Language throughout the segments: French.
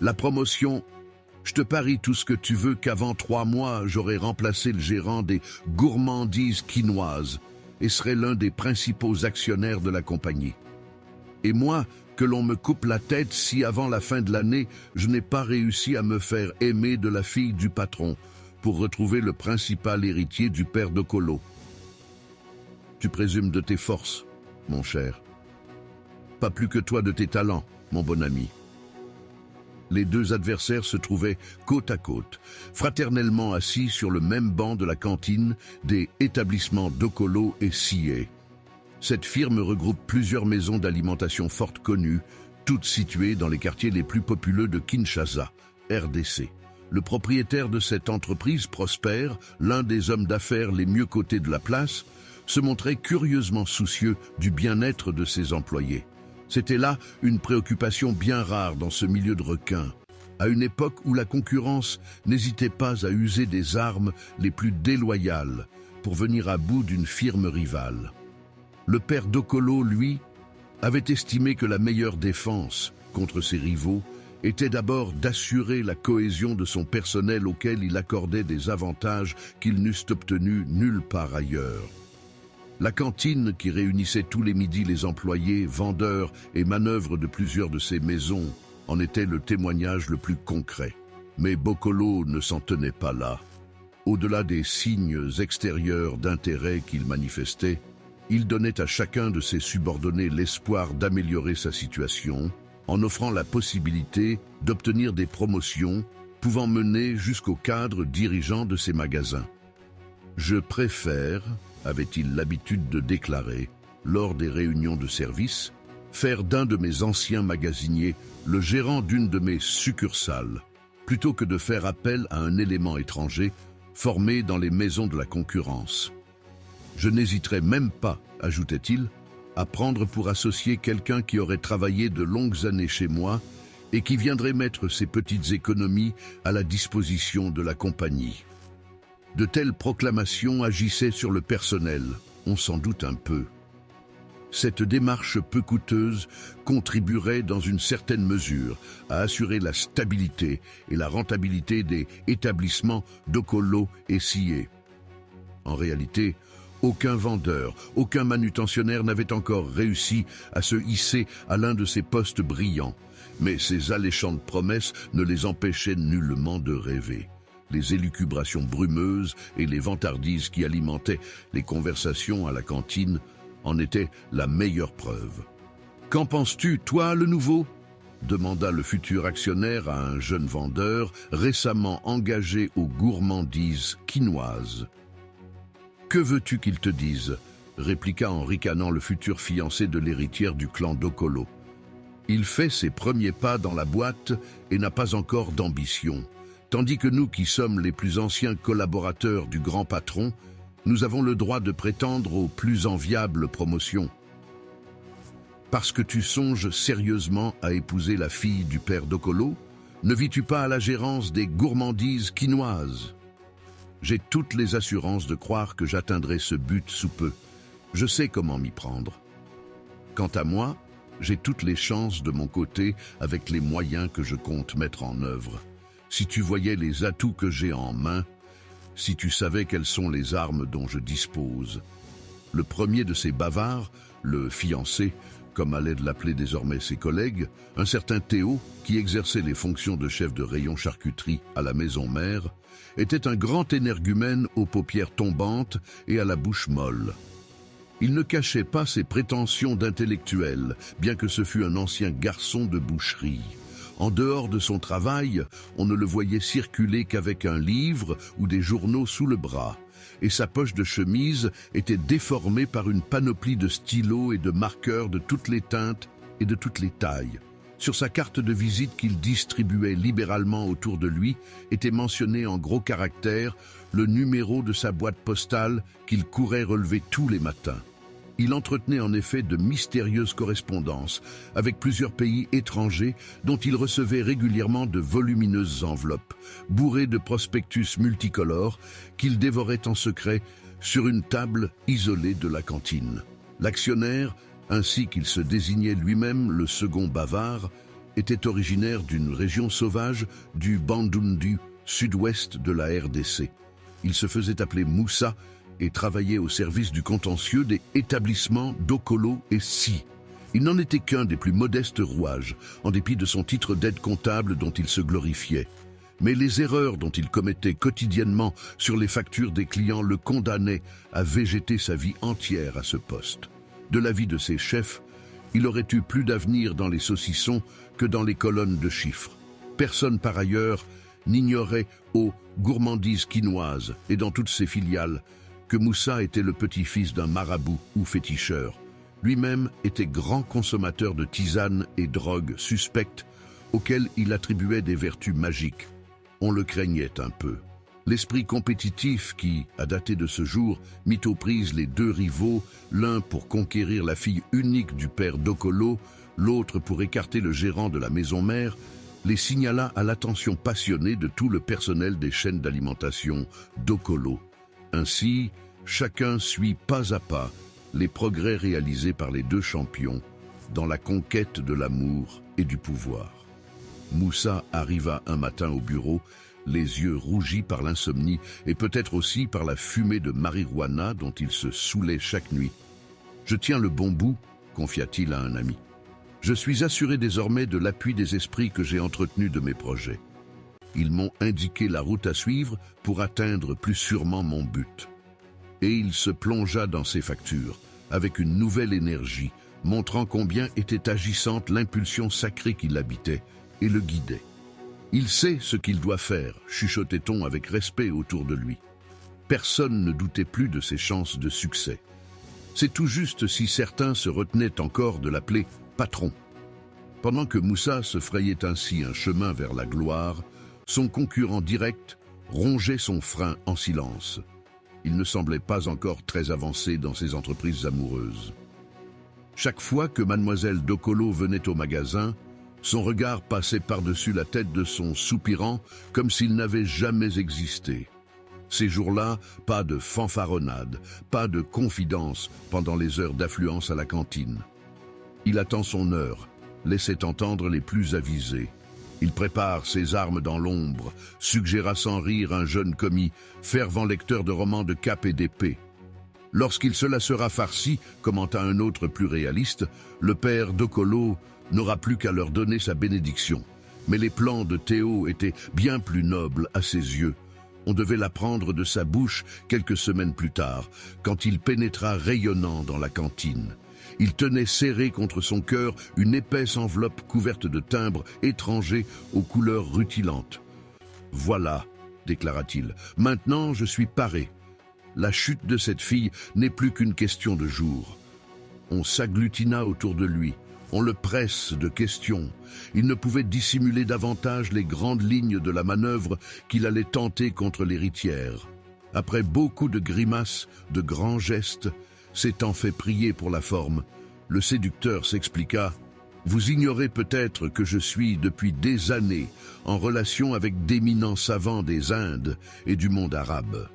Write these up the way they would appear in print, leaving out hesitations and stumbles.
La promotion, je te parie tout ce que tu veux qu'avant 3 mois, j'aurai remplacé le gérant des gourmandises quinoises et serai l'un des principaux actionnaires de la compagnie. Et moi, que l'on me coupe la tête si avant la fin de l'année, je n'ai pas réussi à me faire aimer de la fille du patron pour retrouver le principal héritier du père de Colo. Tu présumes de tes forces, mon cher. Pas plus que toi de tes talents, mon bon ami. Les deux adversaires se trouvaient côte à côte, fraternellement assis sur le même banc de la cantine des établissements Docolo et Scié. Cette firme regroupe plusieurs maisons d'alimentation fortes connues, toutes situées dans les quartiers les plus populeux de Kinshasa, RDC. Le propriétaire de cette entreprise prospère, l'un des hommes d'affaires les mieux cotés de la place, se montrait curieusement soucieux du bien-être de ses employés. C'était là une préoccupation bien rare dans ce milieu de requins, à une époque où la concurrence n'hésitait pas à user des armes les plus déloyales pour venir à bout d'une firme rivale. Le père Docolo, lui, avait estimé que la meilleure défense contre ses rivaux était d'abord d'assurer la cohésion de son personnel auquel il accordait des avantages qu'ils n'eussent obtenus nulle part ailleurs. La cantine qui réunissait tous les midis les employés, vendeurs et manœuvres de plusieurs de ces maisons en était le témoignage le plus concret. Mais Bokolo ne s'en tenait pas là. Au-delà des signes extérieurs d'intérêt qu'il manifestait, il donnait à chacun de ses subordonnés l'espoir d'améliorer sa situation en offrant la possibilité d'obtenir des promotions pouvant mener jusqu'au cadre dirigeant de ses magasins. « Je préfère », avait-il l'habitude de déclarer, lors des réunions de service, faire d'un de mes anciens magasiniers le gérant d'une de mes succursales, plutôt que de faire appel à un élément étranger formé dans les maisons de la concurrence. Je n'hésiterai même pas, ajoutait-il, à prendre pour associé quelqu'un qui aurait travaillé de longues années chez moi et qui viendrait mettre ses petites économies à la disposition de la compagnie. De telles proclamations agissaient sur le personnel, on s'en doute un peu. Cette démarche peu coûteuse contribuerait dans une certaine mesure à assurer la stabilité et la rentabilité des établissements Docolo et Scié. En réalité, aucun vendeur, aucun manutentionnaire n'avait encore réussi à se hisser à l'un de ces postes brillants, mais ces alléchantes promesses ne les empêchaient nullement de rêver. Les élucubrations brumeuses et les vantardises qui alimentaient les conversations à la cantine en étaient la meilleure preuve. « Qu'en penses-tu, toi, le nouveau ?» demanda le futur actionnaire à un jeune vendeur récemment engagé aux gourmandises quinoises. « Que veux-tu qu'il te dise ?» répliqua en ricanant le futur fiancé de l'héritière du clan Docolo. « Il fait ses premiers pas dans la boîte et n'a pas encore d'ambition. Tandis que nous qui sommes les plus anciens collaborateurs du grand patron, nous avons le droit de prétendre aux plus enviables promotions. Parce que tu songes sérieusement à épouser la fille du père Docolo, ne vis-tu pas à la gérance des gourmandises quinoises? J'ai toutes les assurances de croire que j'atteindrai ce but sous peu. Je sais comment m'y prendre. Quant à moi, j'ai toutes les chances de mon côté avec les moyens que je compte mettre en œuvre. Si tu voyais les atouts que j'ai en main, si tu savais quelles sont les armes dont je dispose. » Le premier de ces bavards, le fiancé, comme allaient de l'appeler désormais ses collègues, un certain Théo, qui exerçait les fonctions de chef de rayon charcuterie à la maison mère, était un grand énergumène aux paupières tombantes et à la bouche molle. Il ne cachait pas ses prétentions d'intellectuel, bien que ce fût un ancien garçon de boucherie. En dehors de son travail, on ne le voyait circuler qu'avec un livre ou des journaux sous le bras, et sa poche de chemise était déformée par une panoplie de stylos et de marqueurs de toutes les teintes et de toutes les tailles. Sur sa carte de visite qu'il distribuait libéralement autour de lui, était mentionné en gros caractères le numéro de sa boîte postale qu'il courait relever tous les matins. Il entretenait en effet de mystérieuses correspondances avec plusieurs pays étrangers dont il recevait régulièrement de volumineuses enveloppes, bourrées de prospectus multicolores qu'il dévorait en secret sur une table isolée de la cantine. L'actionnaire, ainsi qu'il se désignait lui-même le second bavard, était originaire d'une région sauvage du Bandundu, sud-ouest de la RDC. Il se faisait appeler Moussa et travaillait au service du contentieux des établissements Dokolo et Si. Il n'en était qu'un des plus modestes rouages, en dépit de son titre d'aide comptable dont il se glorifiait. Mais les erreurs dont il commettait quotidiennement sur les factures des clients le condamnaient à végéter sa vie entière à ce poste. De l'avis de ses chefs, il aurait eu plus d'avenir dans les saucissons que dans les colonnes de chiffres. Personne par ailleurs n'ignorait aux gourmandises quinoises et dans toutes ses filiales que Moussa était le petit-fils d'un marabout ou féticheur. Lui-même était grand consommateur de tisanes et drogues suspectes auxquelles il attribuait des vertus magiques. On le craignait un peu. L'esprit compétitif qui, à dater de ce jour, mit aux prises les deux rivaux, l'un pour conquérir la fille unique du père Dokolo, l'autre pour écarter le gérant de la maison mère, les signala à l'attention passionnée de tout le personnel des chaînes d'alimentation Dokolo. Ainsi, chacun suit pas à pas les progrès réalisés par les deux champions dans la conquête de l'amour et du pouvoir. Moussa arriva un matin au bureau, les yeux rougis par l'insomnie et peut-être aussi par la fumée de marijuana dont il se saoulait chaque nuit. « Je tiens le bon bout », confia-t-il à un ami. « Je suis assuré désormais de l'appui des esprits que j'ai entretenus de mes projets. Ils m'ont indiqué la route à suivre pour atteindre plus sûrement mon but. » Et il se plongea dans ses factures, avec une nouvelle énergie, montrant combien était agissante l'impulsion sacrée qui l'habitait et le guidait. Il sait ce qu'il doit faire, chuchotait-on avec respect autour de lui. Personne ne doutait plus de ses chances de succès. C'est tout juste si certains se retenaient encore de l'appeler patron. Pendant que Moussa se frayait ainsi un chemin vers la gloire, son concurrent direct rongeait son frein en silence. Il ne semblait pas encore très avancé dans ses entreprises amoureuses. Chaque fois que mademoiselle Dokolo venait au magasin, son regard passait par-dessus la tête de son soupirant comme s'il n'avait jamais existé. Ces jours-là, pas de fanfaronnade, pas de confidence pendant les heures d'affluence à la cantine. Il attend son heure, laissait entendre les plus avisés. Il prépare ses armes dans l'ombre, suggéra sans rire un jeune commis, fervent lecteur de romans de cap et d'épée. Lorsqu'il se la sera farci, commenta un autre plus réaliste, le père Dokolo n'aura plus qu'à leur donner sa bénédiction. Mais les plans de Théo étaient bien plus nobles à ses yeux. On devait l'apprendre de sa bouche quelques semaines plus tard, quand il pénétra rayonnant dans la cantine. Il tenait serré contre son cœur une épaisse enveloppe couverte de timbres étrangers aux couleurs rutilantes. « Voilà », déclara-t-il, « maintenant je suis paré. La chute de cette fille n'est plus qu'une question de jours. » On s'agglutina autour de lui. On le presse de questions. Il ne pouvait dissimuler davantage les grandes lignes de la manœuvre qu'il allait tenter contre l'héritière. Après beaucoup de grimaces, de grands gestes, s'étant fait prier pour la forme, le séducteur s'expliqua « Vous ignorez peut-être que je suis depuis des années en relation avec d'éminents savants des Indes et du monde arabe.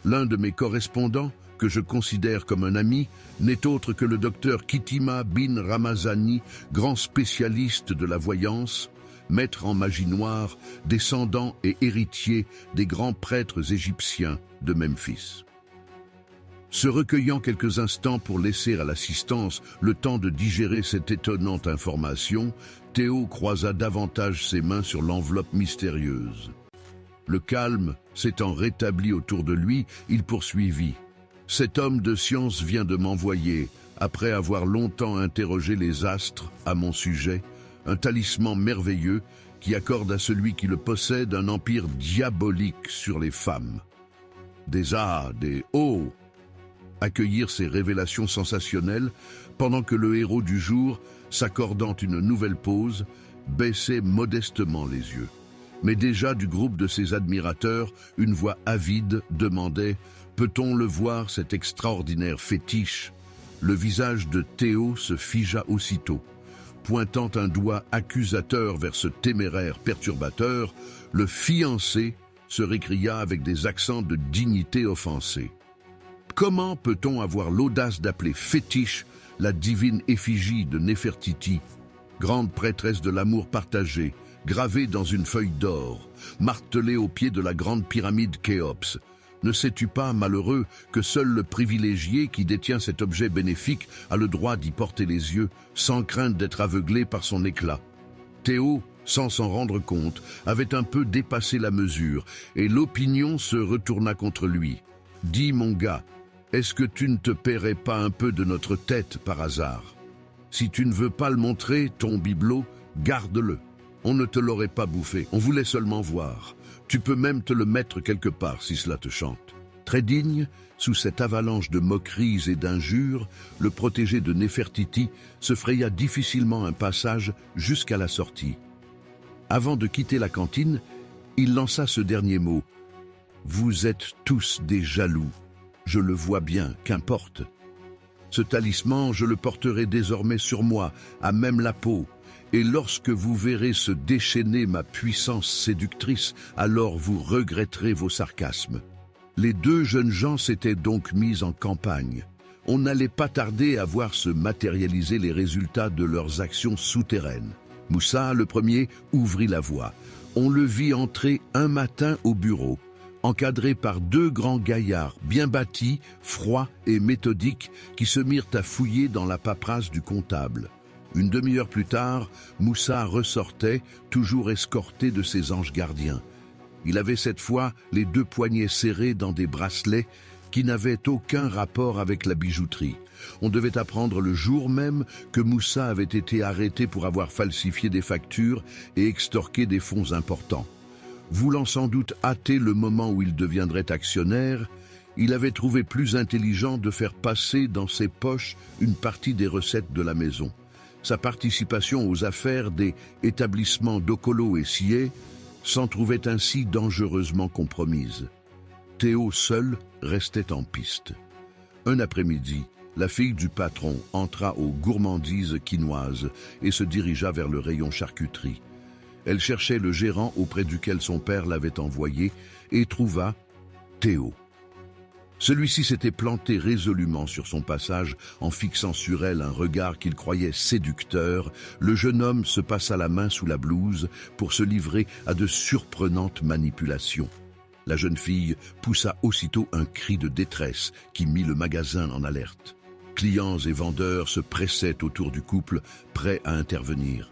L'un de mes correspondants, que je considère comme un ami, n'est autre que le docteur Kitima bin Ramazani, grand spécialiste de la voyance, maître en magie noire, descendant et héritier des grands prêtres égyptiens de Memphis. » Se recueillant quelques instants pour laisser à l'assistance le temps de digérer cette étonnante information, Théo croisa davantage ses mains sur l'enveloppe mystérieuse. Le calme s'étant rétabli autour de lui, il poursuivit. « Cet homme de science vient de m'envoyer, après avoir longtemps interrogé les astres à mon sujet, un talisman merveilleux qui accorde à celui qui le possède un empire diabolique sur les femmes. » Des ah, des oh accueillirent ces révélations sensationnelles pendant que le héros du jour, s'accordant une nouvelle pause, baissait modestement les yeux. Mais déjà du groupe de ses admirateurs, une voix avide demandait « Peut-on le voir, cet extraordinaire fétiche ?» Le visage de Théo se figea aussitôt. Pointant un doigt accusateur vers ce téméraire perturbateur, le fiancé se récria avec des accents de dignité offensée. Comment peut-on avoir l'audace d'appeler fétiche la divine effigie de Néfertiti? grande prêtresse de l'amour partagé, gravée dans une feuille d'or, martelée au pied de la grande pyramide Khéops. Ne sais-tu pas, malheureux, que seul le privilégié qui détient cet objet bénéfique a le droit d'y porter les yeux, sans crainte d'être aveuglé par son éclat? Théo, sans s'en rendre compte, avait un peu dépassé la mesure, et l'opinion se retourna contre lui. « Dis, mon gars, est-ce que tu ne te paierais pas un peu de notre tête par hasard? Si tu ne veux pas le montrer, ton bibelot, garde-le. On ne te l'aurait pas bouffé, on voulait seulement voir. Tu peux même te le mettre quelque part si cela te chante. » Très digne, sous cette avalanche de moqueries et d'injures, le protégé de Néfertiti se fraya difficilement un passage jusqu'à la sortie. Avant de quitter la cantine, il lança ce dernier mot. « Vous êtes tous des jaloux. Je le vois bien, qu'importe. Ce talisman, je le porterai désormais sur moi, à même la peau. Et lorsque vous verrez se déchaîner ma puissance séductrice, alors vous regretterez vos sarcasmes. » Les deux jeunes gens s'étaient donc mis en campagne. On n'allait pas tarder à voir se matérialiser les résultats de leurs actions souterraines. Moussa, le premier, ouvrit la voie. On le vit entrer un matin au bureau, encadré par deux grands gaillards bien bâtis, froids et méthodiques, qui se mirent à fouiller dans la paperasse du comptable. Une demi-heure plus tard, Moussa ressortait, toujours escorté de ses anges gardiens. Il avait cette fois les deux poignets serrés dans des bracelets qui n'avaient aucun rapport avec la bijouterie. On devait apprendre le jour même que Moussa avait été arrêté pour avoir falsifié des factures et extorqué des fonds importants. Voulant sans doute hâter le moment où il deviendrait actionnaire, il avait trouvé plus intelligent de faire passer dans ses poches une partie des recettes de la maison. Sa participation aux affaires des établissements Dokolo et Sié s'en trouvait ainsi dangereusement compromise. Théo seul restait en piste. Un après-midi, la fille du patron entra aux gourmandises quinoises et se dirigea vers le rayon charcuterie. Elle cherchait le gérant auprès duquel son père l'avait envoyé et trouva Théo. Celui-ci s'était planté résolument sur son passage en fixant sur elle un regard qu'il croyait séducteur. Le jeune homme se passa la main sous la blouse pour se livrer à de surprenantes manipulations. La jeune fille poussa aussitôt un cri de détresse qui mit le magasin en alerte. Clients et vendeurs se pressaient autour du couple, prêts à intervenir.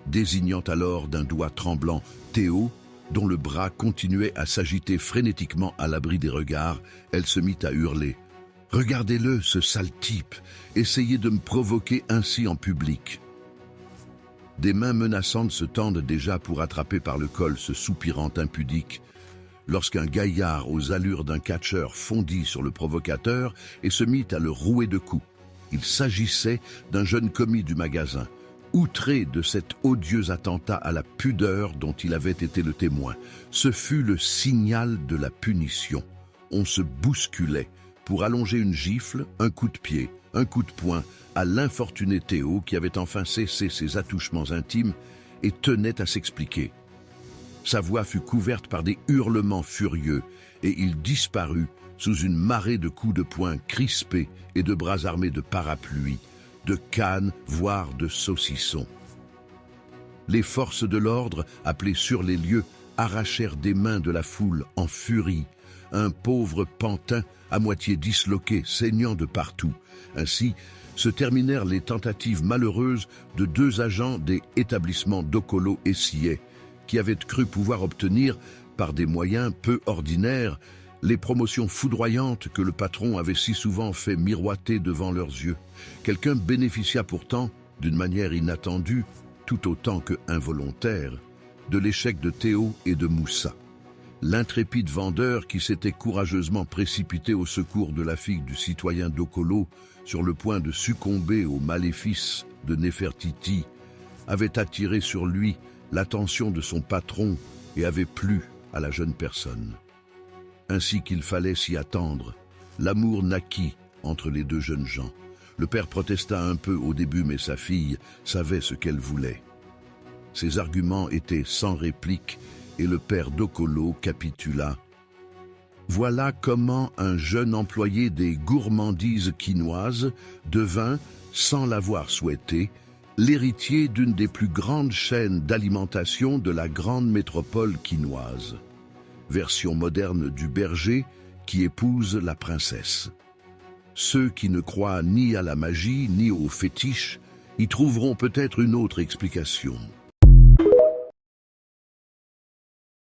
Désignant alors d'un doigt tremblant Théo, dont le bras continuait à s'agiter frénétiquement à l'abri des regards, elle se mit à hurler. « Regardez-le, ce sale type, essayez de me provoquer ainsi en public. » Des mains menaçantes se tendent déjà pour attraper par le col ce soupirant impudique, lorsqu'un gaillard aux allures d'un catcheur fondit sur le provocateur et se mit à le rouer de coups. Il s'agissait d'un jeune commis du magasin. Outré de cet odieux attentat à la pudeur dont il avait été le témoin, ce fut le signal de la punition. On se bousculait pour allonger une gifle, un coup de pied, un coup de poing à l'infortuné Théo qui avait enfin cessé ses attouchements intimes et tenait à s'expliquer. Sa voix fut couverte par des hurlements furieux et il disparut sous une marée de coups de poing crispés et de bras armés de parapluies, de cannes, voire de saucissons. Les forces de l'ordre, appelées sur les lieux, arrachèrent des mains de la foule en furie un pauvre pantin à moitié disloqué, saignant de partout. Ainsi se terminèrent les tentatives malheureuses de deux agents des établissements Dokolo et Sié, qui avaient cru pouvoir obtenir, par des moyens peu ordinaires, les promotions foudroyantes que le patron avait si souvent fait miroiter devant leurs yeux. Quelqu'un bénéficia pourtant, d'une manière inattendue, tout autant que involontaire, de l'échec de Théo et de Moussa. L'intrépide vendeur qui s'était courageusement précipité au secours de la fille du citoyen Dokolo, sur le point de succomber aux maléfices de Néfertiti, avait attiré sur lui l'attention de son patron et avait plu à la jeune personne. Ainsi qu'il fallait s'y attendre, l'amour naquit entre les deux jeunes gens. Le père protesta un peu au début, mais sa fille savait ce qu'elle voulait. Ses arguments étaient sans réplique et le père Dokolo capitula. Voilà comment un jeune employé des gourmandises quinoises devint, sans l'avoir souhaité, l'héritier d'une des plus grandes chaînes d'alimentation de la grande métropole quinoise. Version moderne du berger qui épouse la princesse. Ceux qui ne croient ni à la magie ni aux fétiches y trouveront peut-être une autre explication.